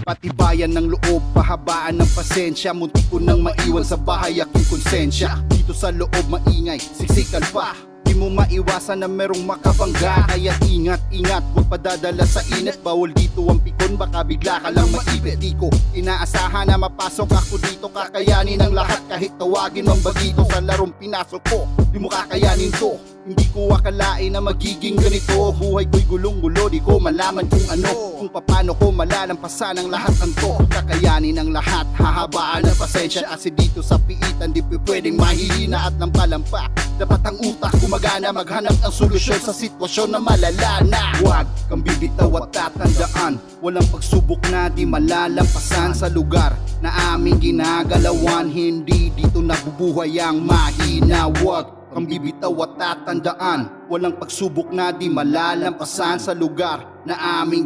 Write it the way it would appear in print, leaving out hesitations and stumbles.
Patibayan ng loob, pahabaan ng pasensya. Muntik ko nang maiwan sa bahay aking konsensya. Dito sa loob maingay, siksikan pa. Di mo maiwasan na merong makabangga. Kaya ingat, ingat, huwag padadala sa init. Bawal dito ang pikon, baka bigla ka lang maipit. Di ko inaasahan na mapasok ako dito. Kakayanin ang lahat kahit tawagin ang bagito. Sa larong pinasok ko, di mo kakayanin to. Hindi ko akalain na magiging ganito. Buhay ko'y gulong-gulo, di ko malaman kung ano, kung paano ko malalampasan ang lahat ng to. Kakayanin ang lahat, hahabaan ng pasensya. Kasi dito sa piitan, di pwedeng mahihina at lampalampa. Dapat ang utak gumagana, maghanap ng solusyon sa sitwasyon na malala na. Huwag kang bibitaw at tatandaan, walang pagsubok na di malalampasan. Sa lugar na aming ginagalawan, hindi dito nabubuhay ang mahina. Huwag kang bibitaw at tatandaan, walang pagsubok na di malalampasan. Sa lugar na aming